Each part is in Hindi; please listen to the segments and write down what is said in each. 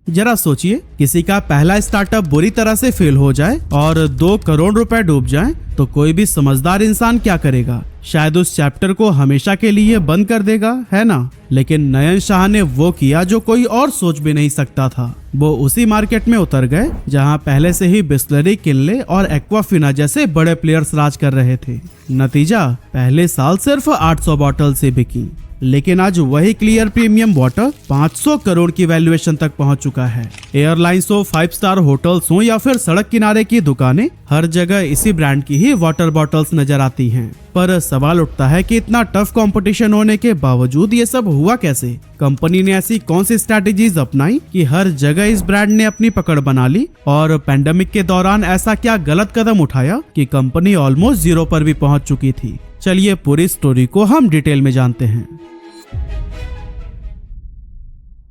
जरा सोचिए, किसी का पहला स्टार्टअप बुरी तरह से फेल हो जाए और 2 करोड़ रुपए डूब जाएं, तो कोई भी समझदार इंसान क्या करेगा? शायद उस चैप्टर को हमेशा के लिए बंद कर देगा, है ना? लेकिन नयन शाह ने वो किया जो कोई और सोच भी नहीं सकता था। वो उसी मार्केट में उतर गए जहां पहले से ही बिस्लरी, किनले और एक्वाफिना जैसे बड़े प्लेयर्स राज कर रहे थे। नतीजा, पहले साल सिर्फ 800 बॉटल से बिकी, लेकिन आज वही क्लियर प्रीमियम वाटर 500 करोड़ की वैल्यूएशन तक पहुंच चुका है। एयरलाइंस हो, 5 स्टार होटल्स हो या फिर सड़क किनारे की दुकानें, हर जगह इसी ब्रांड की ही वाटर बॉटल्स नजर आती हैं। पर सवाल उठता है कि इतना टफ कंपटीशन होने के बावजूद ये सब हुआ कैसे? कंपनी ने ऐसी कौन सी स्ट्रैटेजीज अपनाई कि हर जगह इस ब्रांड ने अपनी पकड़ बना ली? और पैंडेमिक के दौरान ऐसा क्या गलत कदम उठाया कि कंपनी ऑलमोस्ट जीरो पर भी पहुंच चुकी थी? चलिए पूरी स्टोरी को हम डिटेल में जानते हैं।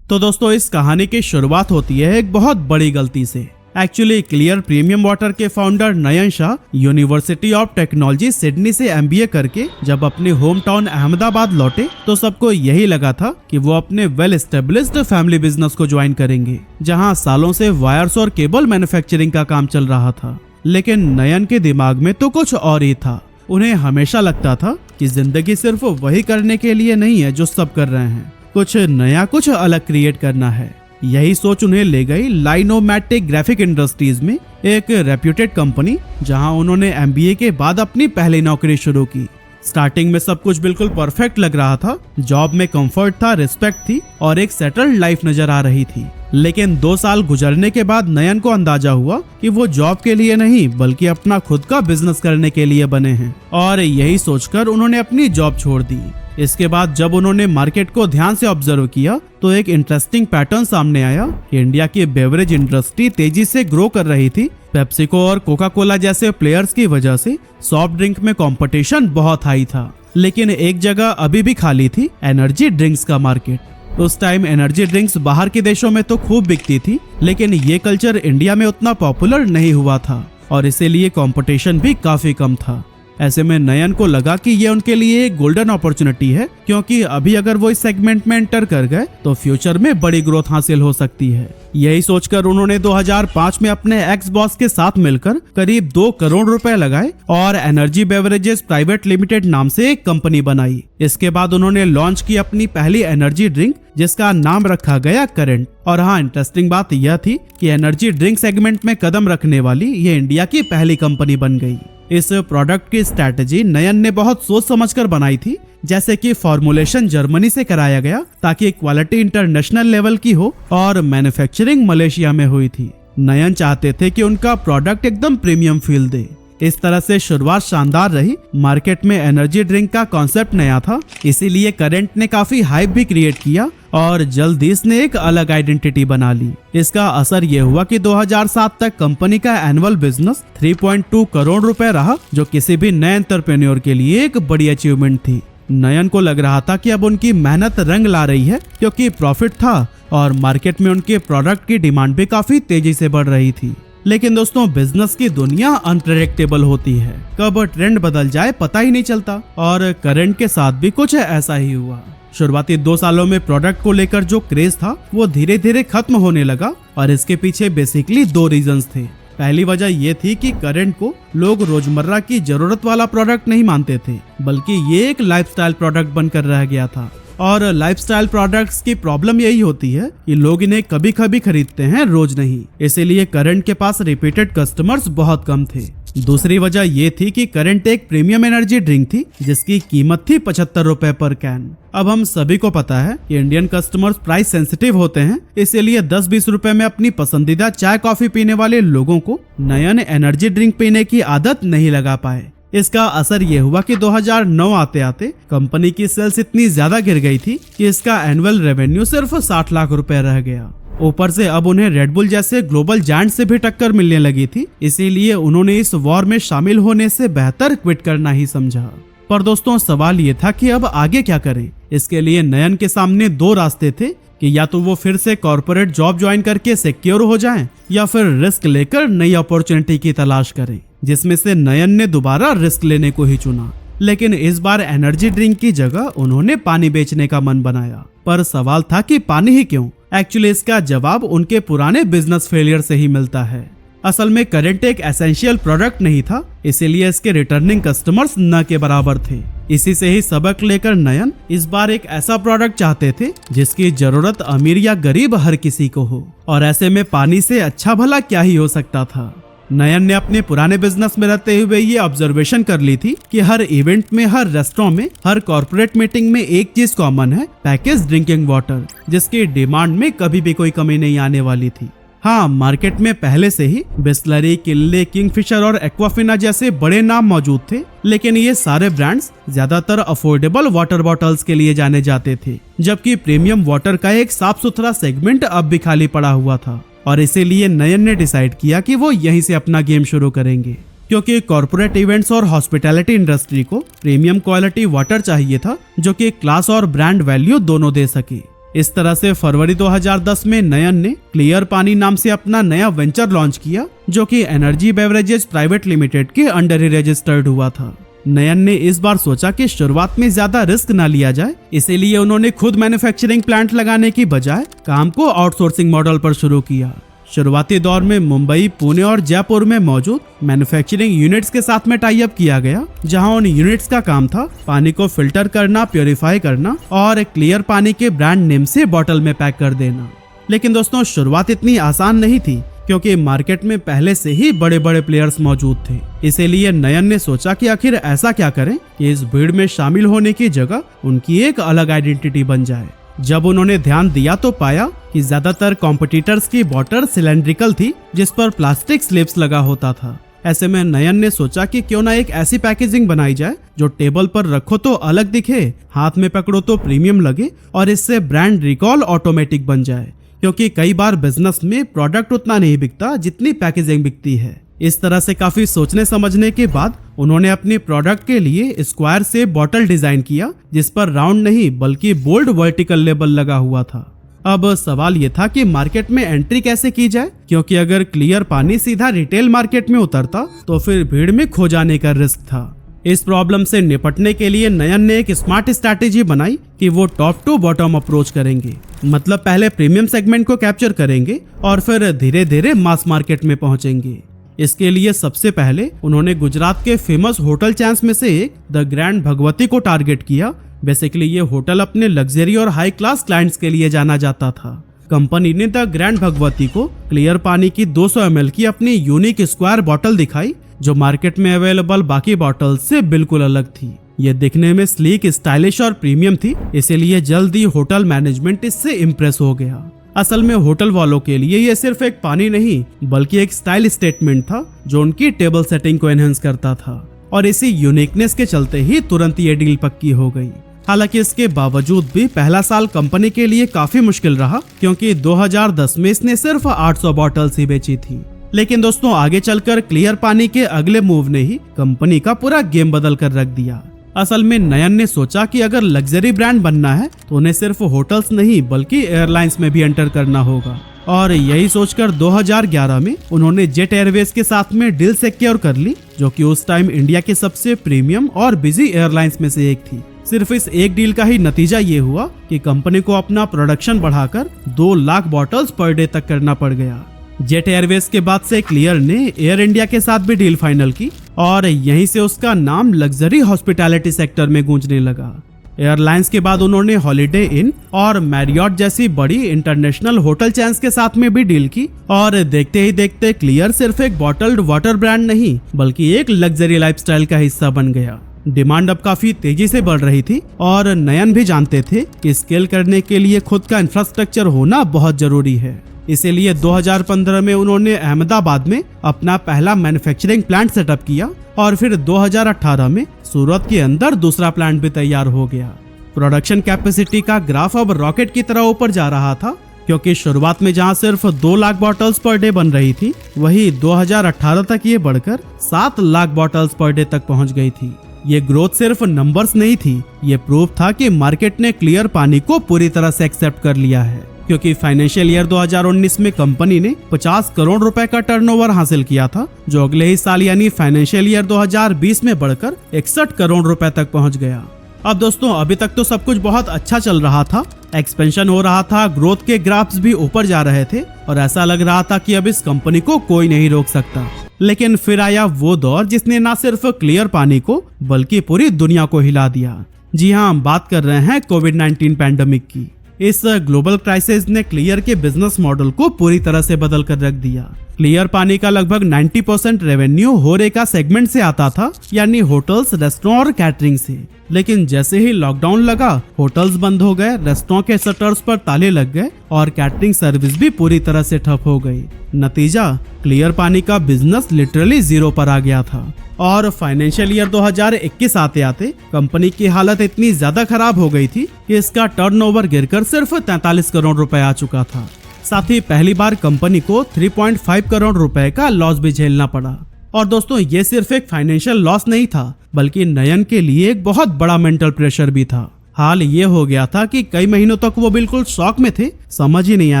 तो दोस्तों, इस कहानी की शुरुआत होती है एक बहुत बड़ी गलती से। एक्चुअली क्लियर प्रीमियम वाटर के founder Nayan Shah university of technology Sydney से MBA करके जब अपने होम टाउन अहमदाबाद लौटे तो सबको यही लगा था कि वो अपने वेल एस्टेब्लिश्ड फैमिली बिजनेस को ज्वाइन करेंगे, जहां सालों से वायर्स और केबल मैन्युफैक्चरिंग का काम चल रहा था। लेकिन नयन के दिमाग में तो कुछ और ही था। उन्हें हमेशा लगता था कि जिंदगी सिर्फ वही करने के लिए नहीं है जो सब कर रहे हैं, कुछ नया, कुछ अलग क्रिएट करना है। यही सोच उन्हें ले गई लाइनोमैटिक ग्राफिक इंडस्ट्रीज में, एक रेप्यूटेड कंपनी, जहां उन्होंने MBA के बाद अपनी पहली नौकरी शुरू की। स्टार्टिंग में सब कुछ बिल्कुल परफेक्ट लग रहा था। जॉब में कंफर्ट था, रिस्पेक्ट थी और एक सेटल्ड लाइफ नजर आ रही थी। लेकिन 2 साल गुजरने के बाद नयन को अंदाजा हुआ कि वो जॉब के लिए नहीं बल्कि अपना खुद का बिजनेस करने के लिए बने हैं, और यही सोचकर उन्होंने अपनी जॉब छोड़ दी। इसके बाद जब उन्होंने मार्केट को ध्यान से ऑब्जर्व किया तो एक इंटरेस्टिंग पैटर्न सामने आया कि इंडिया की बेवरेज इंडस्ट्री तेजी से ग्रो कर रही थी। पेप्सिको और कोका कोला जैसे प्लेयर्स की वजह से सॉफ्ट ड्रिंक में कंपटीशन बहुत हाई था, लेकिन एक जगह अभी भी खाली थी, एनर्जी ड्रिंक्स का मार्केट। उस टाइम एनर्जी ड्रिंक्स बाहर के देशों में तो खूब बिकती थी, लेकिन ये कल्चर इंडिया में उतना पॉपुलर नहीं हुआ था और इसीलिए कंपटीशन भी काफी कम था। ऐसे में नयन को लगा कि ये उनके लिए एक गोल्डन अपॉर्चुनिटी है, क्योंकि अभी अगर वो इस सेगमेंट में एंटर कर गए तो फ्यूचर में बड़ी ग्रोथ हासिल हो सकती है। यही सोचकर उन्होंने 2005 में अपने एक्स बॉस के साथ मिलकर करीब 2 करोड़ रुपए लगाए और एनर्जी बेवरेजेस प्राइवेट लिमिटेड नाम से एक कंपनी बनाई। इसके बाद उन्होंने लॉन्च की अपनी पहली एनर्जी ड्रिंक, जिसका नाम रखा गया करंट। और हाँ, इंटरेस्टिंग बात यह थी कि एनर्जी ड्रिंक सेगमेंट में कदम रखने वाली ये इंडिया की पहली कंपनी बन गई। इस प्रोडक्ट की स्ट्रैटेजी नयन ने बहुत सोच समझकर बनाई थी, जैसे कि फॉर्मुलेशन जर्मनी से कराया गया ताकि क्वालिटी इंटरनेशनल लेवल की हो और मैन्युफैक्चरिंग मलेशिया में हुई थी। नयन चाहते थे कि उनका प्रोडक्ट एकदम प्रीमियम फील दे। इस तरह से शुरुआत शानदार रही। मार्केट में एनर्जी ड्रिंक का कॉन्सेप्ट नया था, इसीलिए करंट ने काफी हाइप भी क्रिएट किया और जल्द ही इसने एक अलग आइडेंटिटी बना ली। इसका असर यह हुआ कि 2007 तक कंपनी का एनुअल बिजनेस 3.2 करोड़ रुपए रहा, जो किसी भी नए एंटरप्रेन्योर के लिए एक बड़ी अचीवमेंट थी। नयन को लग रहा था कि अब उनकी मेहनत रंग ला रही है, क्योंकि प्रॉफिट था और मार्केट में उनके प्रोडक्ट की डिमांड भी काफी तेजी से बढ़ रही थी। लेकिन दोस्तों, बिजनेस की दुनिया अनप्रेडिक्टेबल होती है, कब ट्रेंड बदल जाए पता ही नहीं चलता, और करंट के साथ भी कुछ ऐसा ही हुआ। शुरुआती 2 सालों में प्रोडक्ट को लेकर जो क्रेज था वो धीरे धीरे खत्म होने लगा, और इसके पीछे बेसिकली 2 रीजंस थे। पहली वजह ये थी कि करंट को लोग रोजमर्रा की जरूरत वाला प्रोडक्ट नहीं मानते थे, बल्कि ये एक लाइफस्टाइल प्रोडक्ट बनकर रह गया था। और लाइफस्टाइल प्रोडक्ट्स की प्रॉब्लम यही होती है कि लोग इन्हें कभी कभी खरीदते हैं, रोज नहीं। इसीलिए करंट के पास रिपीटेड कस्टमर्स बहुत कम थे। दूसरी वजह ये थी कि करंट एक प्रीमियम एनर्जी ड्रिंक थी जिसकी कीमत थी 75 रुपए पर कैन। अब हम सभी को पता है कि इंडियन कस्टमर्स प्राइस सेंसिटिव होते हैं, इसीलिए 10-20 रुपए में अपनी पसंदीदा चाय कॉफी पीने वाले लोगों को नयन एनर्जी ड्रिंक पीने की आदत नहीं लगा पाए। इसका असर ये हुआ कि 2009 आते आते कंपनी की सेल्स इतनी ज्यादा गिर गई थी कि इसका एनुअल रेवेन्यू सिर्फ 60 लाख रुपए रह गया। ऊपर से अब उन्हें रेडबुल जैसे ग्लोबल जायंट से भी टक्कर मिलने लगी थी, इसीलिए उन्होंने इस वॉर में शामिल होने से बेहतर क्विट करना ही समझा। पर दोस्तों, सवाल ये था कि अब आगे क्या करें। इसके लिए नयन के सामने 2 रास्ते थे कि या तो वो फिर से कॉर्पोरेट जॉब ज्वाइन करके सिक्योर हो जाएं, या फिर रिस्क लेकर नई अपॉर्चुनिटी की तलाश करें, जिसमें से नयन ने दोबारा रिस्क लेने को ही चुना। लेकिन इस बार एनर्जी ड्रिंक की जगह उन्होंने पानी बेचने का मन बनाया। पर सवाल था कि पानी ही क्यों? एक्चुअली इसका जवाब उनके पुराने बिजनेस फेलियर से ही मिलता है। असल में करंट एक एसेंशियल प्रोडक्ट नहीं था, इसीलिए इसके रिटर्निंग कस्टमर्स न के बराबर थे। इसी से ही सबक लेकर नयन इस बार एक ऐसा प्रोडक्ट चाहते थे जिसकी जरूरत अमीर या गरीब हर किसी को हो, और ऐसे में पानी से अच्छा भला क्या ही हो सकता था। नयन ने अपने पुराने बिजनेस में रहते हुए ये ऑब्जर्वेशन कर ली थी कि हर इवेंट में, हर रेस्टोरेंट में, हर कॉर्पोरेट मीटिंग में एक चीज कॉमन है, पैकेज ड्रिंकिंग वाटर, जिसकी डिमांड में कभी भी कोई कमी नहीं आने वाली थी। हाँ, मार्केट में पहले से ही बिस्लरी, किनले, किंगफिशर और एक्वाफिना जैसे बड़े नाम मौजूद थे, लेकिन ये सारे ब्रांड्स ज्यादातर अफोर्डेबल वाटर बॉटल्स के लिए जाने जाते थे, जबकि प्रीमियम वाटर का एक साफ सुथरा सेगमेंट अब भी खाली पड़ा हुआ था। और इसीलिए नयन ने डिसाइड किया कि वो यहीं से अपना गेम शुरू करेंगे, क्योंकि कॉर्पोरेट इवेंट्स और हॉस्पिटैलिटी इंडस्ट्री को प्रीमियम क्वालिटी वाटर चाहिए था जो कि क्लास और ब्रांड वैल्यू दोनों दे सके। इस तरह से फरवरी 2010 में नयन ने क्लियर पानी नाम से अपना नया वेंचर लॉन्च किया, जो कि एनर्जी बेवरेजेस प्राइवेट लिमिटेड के अंडर ही रजिस्टर्ड हुआ था। नयन ने इस बार सोचा कि शुरुआत में ज्यादा रिस्क न लिया जाए, इसीलिए उन्होंने खुद मैन्युफैक्चरिंग प्लांट लगाने की बजाय काम को आउटसोर्सिंग मॉडल पर शुरू किया। शुरुआती दौर में मुंबई, पुणे और जयपुर में मौजूद मैन्युफैक्चरिंग यूनिट्स के साथ में टाई अप किया गया, जहां उन यूनिट्स का काम था पानी को फिल्टर करना, प्योरीफाई करना और क्लियर पानी के ब्रांड नेम से बॉटल में पैक कर देना। लेकिन दोस्तों, शुरुआत इतनी आसान नहीं थी, क्योंकि मार्केट में पहले से ही बड़े बड़े प्लेयर्स मौजूद थे। इसीलिए नयन ने सोचा कि आखिर ऐसा क्या करें कि इस भीड़ में शामिल होने की जगह उनकी एक अलग आइडेंटिटी बन जाए। जब उन्होंने ध्यान दिया तो पाया कि ज्यादातर कॉम्पिटिटर्स की बॉटल सिलेंड्रिकल थी, जिस पर प्लास्टिक स्लिप्स लगा होता था। ऐसे में नयन ने सोचा कि क्यों ना एक ऐसी पैकेजिंग बनाई जाए जो टेबल पर रखो तो अलग दिखे, हाथ में पकड़ो तो प्रीमियम लगे, और इससे ब्रांड रिकॉल ऑटोमेटिक बन जाए, क्योंकि कई बार बिजनेस में प्रोडक्ट उतना नहीं बिकता जितनी पैकेजिंग बिकती है। इस तरह से काफी सोचने समझने के बाद उन्होंने अपनी प्रोडक्ट के लिए स्क्वायर से बॉटल डिजाइन किया, जिस पर राउंड नहीं बल्कि बोल्ड वर्टिकल लेबल लगा हुआ था। अब सवाल ये था कि मार्केट में एंट्री कैसे की जाए, क्योंकि अगर क्लियर पानी सीधा रिटेल मार्केट में उतरता तो फिर भीड़ में खो जाने का रिस्क था। इस प्रॉब्लम से निपटने के लिए नयन ने एक स्मार्ट स्ट्रैटेजी बनाई कि वो टॉप टू बॉटम अप्रोच करेंगे, मतलब पहले प्रीमियम सेगमेंट को कैप्चर करेंगे और फिर धीरे धीरे मास मार्केट में पहुंचेंगे। इसके लिए सबसे पहले उन्होंने गुजरात के फेमस होटल चैन्स में से एक द ग्रैंड भगवती को टारगेट किया। बेसिकली ये होटल अपने लग्जरी और हाई क्लास क्लाइंट्स के लिए जाना जाता था। कंपनी ने द ग्रैंड भगवती को क्लियर पानी की 200 ml की अपनी यूनिक स्क्वायर बॉटल दिखाई, जो मार्केट में अवेलेबल बाकी बॉटल से बिल्कुल अलग थी। ये दिखने में स्लीक, स्टाइलिश और प्रीमियम थी, इसीलिए जल्द ही होटल मैनेजमेंट इससे इम्प्रेस हो गया। असल में होटल वालों के लिए ये सिर्फ एक पानी नहीं बल्कि एक स्टाइल स्टेटमेंट था, जो उनकी टेबल सेटिंग को एनहेंस करता था, और इसी यूनिकनेस के चलते ही तुरंत ये डील पक्की हो गई। हालांकि इसके बावजूद भी पहला साल कंपनी के लिए काफी मुश्किल रहा, क्योंकि 2010 में इसने सिर्फ 800 बॉटल्स ही बेची थी। लेकिन दोस्तों, आगे चलकर क्लियर पानी के अगले मूव ने ही कंपनी का पूरा गेम बदल कर रख दिया। असल में नयन ने सोचा कि अगर लग्जरी ब्रांड बनना है तो उन्हें सिर्फ होटल्स नहीं बल्कि एयरलाइंस में भी एंटर करना होगा, और यही सोचकर 2011 में उन्होंने जेट एयरवेज के साथ में डील सिक्योर कर ली, जो कि उस टाइम इंडिया के सबसे प्रीमियम और बिजी एयरलाइंस में से एक थी। सिर्फ इस एक डील का ही नतीजा ये हुआ कि कंपनी को अपना प्रोडक्शन बढ़ाकर 2 लाख बॉटल्स पर डे तक करना पड़ गया। जेट एयरवेज के बाद से क्लियर ने एयर इंडिया के साथ भी डील फाइनल की, और यहीं से उसका नाम लग्जरी हॉस्पिटैलिटी सेक्टर में गूंजने लगा। एयरलाइंस के बाद उन्होंने हॉलिडे इन और मैरियट जैसी बड़ी इंटरनेशनल होटल चेन्स के साथ में भी डील की, और देखते ही देखते क्लियर सिर्फ एक बॉटल्ड वाटर ब्रांड नहीं बल्कि एक लग्जरी लाइफस्टाइल का हिस्सा बन गया। डिमांड अब काफी तेजी से बढ़ रही थी, और नयन भी जानते थे कि स्केल करने के लिए खुद का इंफ्रास्ट्रक्चर होना बहुत जरूरी है। इसीलिए 2015 में उन्होंने अहमदाबाद में अपना पहला मैन्युफैक्चरिंग प्लांट सेटअप किया, और फिर 2018 में सूरत के अंदर दूसरा प्लांट भी तैयार हो गया। प्रोडक्शन कैपेसिटी का ग्राफ अब रॉकेट की तरह ऊपर जा रहा था, क्योंकि शुरुआत में जहां सिर्फ 2 लाख बॉटल्स पर डे बन रही थी, वही 2018 तक ये बढ़कर 7 लाख बॉटल्स पर डे तक पहुंच गई थी। ये ग्रोथ सिर्फ नंबर्स नहीं थी, ये प्रूफ था कि मार्केट ने क्लियर पानी को पूरी तरह से एक्सेप्ट कर लिया है। क्योंकि फाइनेंशियल ईयर 2019 में कंपनी ने 50 करोड़ रुपए का टर्नओवर हासिल किया था, जो अगले ही साल यानी फाइनेंशियल ईयर 2020 में बढ़कर 61 करोड़ रुपए तक पहुंच गया। अब दोस्तों अभी तक तो सब कुछ बहुत अच्छा चल रहा था, एक्सपेंशन हो रहा था, ग्रोथ के ग्राफ्स भी ऊपर जा रहे थे और ऐसा लग रहा था कि अब इस कंपनी को कोई नहीं रोक सकता। लेकिन फिर आया वो दौर जिसने न सिर्फ क्लियर पानी को बल्कि पूरी दुनिया को हिला दिया। जी हाँ, हम बात कर रहे हैं कोविड-19 पैंडेमिक की। इस ग्लोबल क्राइसिस ने क्लियर के बिजनेस मॉडल को पूरी तरह से बदल कर रख दिया। क्लियर पानी का लगभग 90% रेवेन्यू होरेका सेगमेंट से आता था, यानी होटल्स, रेस्टोरेंट और कैटरिंग से। लेकिन जैसे ही लॉकडाउन लगा, होटल्स बंद हो गए, रेस्टोरेंट के शटर्स पर ताले लग गए और कैटरिंग सर्विस भी पूरी तरह से ठप हो गई। नतीजा, क्लियर पानी का बिजनेस लिटरली जीरो पर आ गया था और फाइनेंशियल ईयर 2021 आते आते कंपनी की हालत इतनी ज्यादा खराब हो गई थी कि इसका टर्नओवर गिरकर सिर्फ 43 करोड़ रुपए आ चुका था। साथ ही पहली बार कंपनी को 3.5 करोड़ रुपए का लॉस भी झेलना पड़ा। और दोस्तों ये सिर्फ एक फाइनेंशियल लॉस नहीं था, बल्कि नयन के लिए एक बहुत बड़ा मेंटल प्रेशर भी था। हाल ये हो गया था कि कई महीनों तक वो बिल्कुल शॉक में थे, समझ ही नहीं आ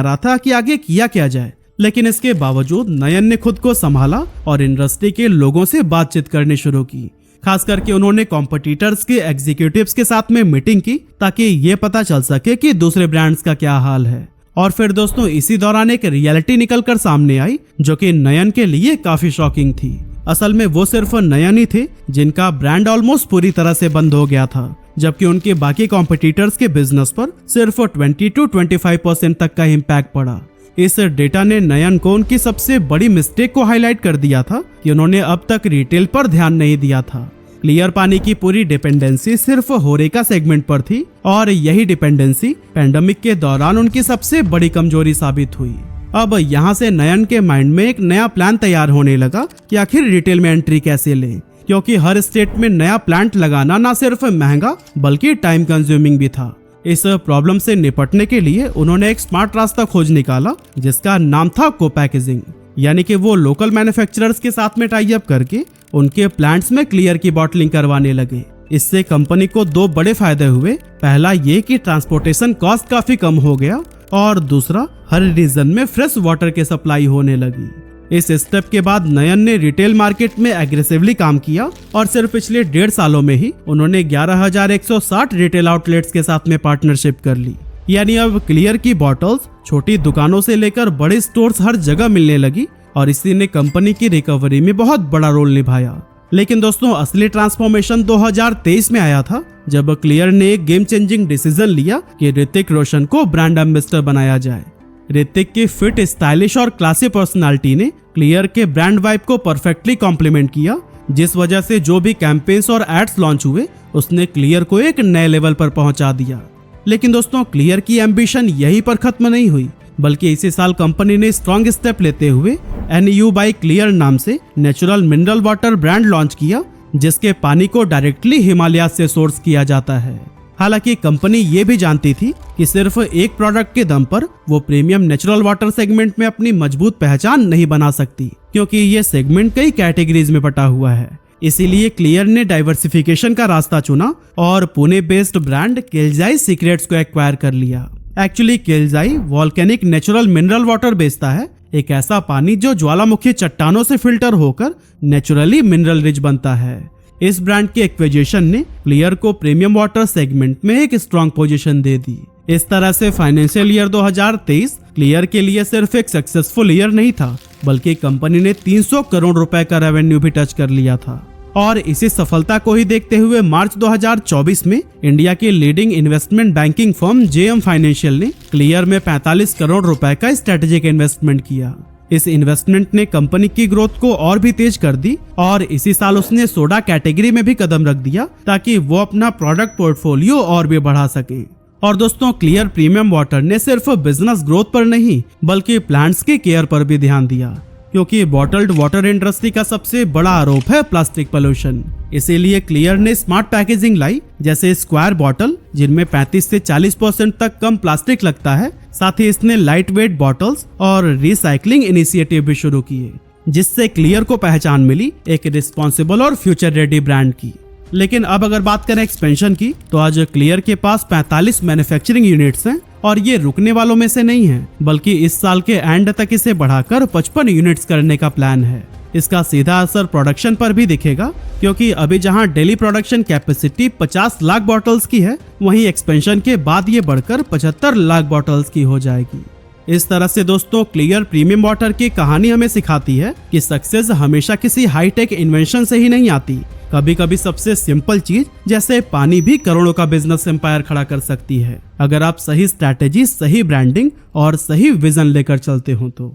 रहा था कि आगे किया क्या जाए। लेकिन इसके बावजूद नयन ने खुद को संभाला और इंडस्ट्री के लोगों से बातचीत करनी शुरू की। खास करके उन्होंने कॉम्पिटिटर्स के एग्जीक्यूटिव्स के साथ में मीटिंग की ताकि ये पता चल सके कि दूसरे ब्रांड्स का क्या हाल है। और फिर दोस्तों इसी दौरान एक रियलिटी निकलकर सामने आई जो कि नयन के लिए काफी शॉकिंग थी। असल में वो सिर्फ नयन ही थे जिनका ब्रांड ऑलमोस्ट पूरी तरह से बंद हो गया था, जबकि उनके बाकी कॉम्पिटिटर्स के बिजनेस पर सिर्फ 20 to 25% तक का इम्पैक्ट पड़ा। इस डेटा ने नयन को उनकी सबसे बड़ी मिस्टेक को हाईलाइट कर दिया था कि उन्होंने अब तक रिटेल पर ध्यान नहीं दिया था। क्लियर पानी की पूरी डिपेंडेंसी सिर्फ होरेका सेगमेंट पर थी और यही डिपेंडेंसी पैंडेमिक के दौरान उनकी सबसे बड़ी कमजोरी साबित हुई। अब यहाँ से नयन के माइंड में एक नया प्लान तैयार होने लगा कि आखिर रिटेल में एंट्री कैसे लें, क्योंकि हर स्टेट में नया प्लांट लगाना न सिर्फ महंगा बल्कि टाइम कंज्यूमिंग भी था। इस प्रॉब्लम से निपटने के लिए उन्होंने एक स्मार्ट रास्ता खोज निकाला जिसका नाम था को पैकेजिंग, यानी कि वो लोकल मैन्युफैक्चरर्स के साथ में टाई अप करके उनके प्लांट्स में क्लियर की बॉटलिंग करवाने लगे। इससे कंपनी को दो बड़े फायदे हुए। पहला ये कि ट्रांसपोर्टेशन कॉस्ट काफी कम हो गया और दूसरा हर रीजन में फ्रेश वाटर की सप्लाई होने लगी। इस स्टेप के बाद नयन ने रिटेल मार्केट में एग्रेसिवली काम किया और सिर्फ पिछले 1.5 सालों में ही उन्होंने 11,160 रिटेल आउटलेट्स के साथ में पार्टनरशिप कर ली। यानी अब क्लियर की बॉटल्स छोटी दुकानों से लेकर बड़े स्टोर्स हर जगह मिलने लगी और इसी ने कंपनी की रिकवरी में बहुत बड़ा रोल निभाया। लेकिन दोस्तों असली ट्रांसफॉर्मेशन 2023 में आया था, जब क्लियर ने एक गेम चेंजिंग डिसीजन लिया कि ऋतिक रोशन को ब्रांड एम्बेसडर बनाया जाए। ऋतिक की फिट, स्टाइलिश और क्लासी पर्सनालिटी ने क्लियर के ब्रांड वाइब को परफेक्टली कॉम्प्लीमेंट किया, जिस वजह से जो भी कैंपेन्स और एड्स लॉन्च हुए उसने क्लियर को एक नए लेवल पर पहुंचा दिया। लेकिन दोस्तों क्लियर की एम्बिशन यहीं पर खत्म नहीं हुई, बल्कि इसी साल कंपनी ने स्ट्रॉन्ग स्टेप लेते हुए NU by क्लियर नाम से natural mineral water brand launch किया, जिसके पानी को डायरेक्टली हिमालय से सोर्स किया जाता है। हालांकि कंपनी ये भी जानती थी कि सिर्फ एक प्रोडक्ट के दम पर वो प्रीमियम नेचुरल वाटर सेगमेंट में अपनी मजबूत पहचान नहीं बना सकती, क्योंकि ये सेगमेंट कई कैटेगरीज में बटा हुआ है। इसीलिए क्लियर ने डाइवर्सिफिकेशन का रास्ता चुना और Pune based brand Kelzai secrets को एक्वायर कर लिया। Actually Kelzai volcanic natural mineral water बेचता है, एक ऐसा पानी जो ज्वालामुखी चट्टानों से फिल्टर होकर नेचुरली मिनरल रिच बनता है। इस ब्रांड के एक्विजिशन ने क्लियर को प्रीमियम वाटर सेगमेंट में एक स्ट्रॉन्ग पोजीशन दे दी। इस तरह से फाइनेंशियल ईयर 2023 क्लियर के लिए सिर्फ एक सक्सेसफुल ईयर नहीं था, बल्कि कंपनी ने 300 करोड़ रुपए का रेवेन्यू भी टच कर लिया था। और इसी सफलता को ही देखते हुए मार्च 2024 में इंडिया की leading investment banking firm JM financial ने क्लियर में 45 करोड़ रुपए का स्ट्रेटेजिक इन्वेस्टमेंट किया। इस इन्वेस्टमेंट ने कंपनी की ग्रोथ को और भी तेज कर दी और इसी साल उसने सोडा कैटेगरी में भी कदम रख दिया ताकि वो अपना प्रोडक्ट पोर्टफोलियो और भी बढ़ा सके। और दोस्तों क्लियर प्रीमियम वाटर ने सिर्फ बिजनेस ग्रोथ पर नहीं बल्कि प्लांट्स की केयर पर भी ध्यान दिया, क्योंकि बॉटल्ड वाटर इंडस्ट्री का सबसे बड़ा आरोप है प्लास्टिक पोल्यूशन। इसीलिए क्लियर ने स्मार्ट पैकेजिंग लाई, जैसे स्क्वायर बॉटल जिनमें 35 से 40% तक कम प्लास्टिक लगता है। साथ ही इसने लाइट वेट बॉटल्स और रिसाइकलिंग इनिशिएटिव भी शुरू किए, जिससे क्लियर को पहचान मिली एक रिस्पॉन्सिबल और फ्यूचर रेडी ब्रांड की। लेकिन अब अगर बात करें एक्सपेंशन की, तो आज क्लियर के पास 45 मैन्युफैक्चरिंग यूनिट्स हैं और ये रुकने वालों में से नहीं है, बल्कि इस साल के एंड तक इसे बढ़ाकर 55 यूनिट्स करने का प्लान है। इसका सीधा असर प्रोडक्शन पर भी दिखेगा, क्योंकि अभी जहां daily production capacity 50 lakh bottles की है, वहीं एक्सपेंशन के बाद ये बढ़कर 75 लाख बॉटल्स की हो जाएगी। इस तरह से दोस्तों क्लियर प्रीमियम वाटर की कहानी हमें सिखाती है कि सक्सेस हमेशा किसी हाईटेक इन्वेंशन से ही नहीं आती। कभी कभी सबसे सिंपल चीज जैसे पानी भी करोड़ों का बिजनेस एम्पायर खड़ा कर सकती है, अगर आप सही स्ट्रैटेजी, सही ब्रांडिंग और सही विजन लेकर चलते हो तो।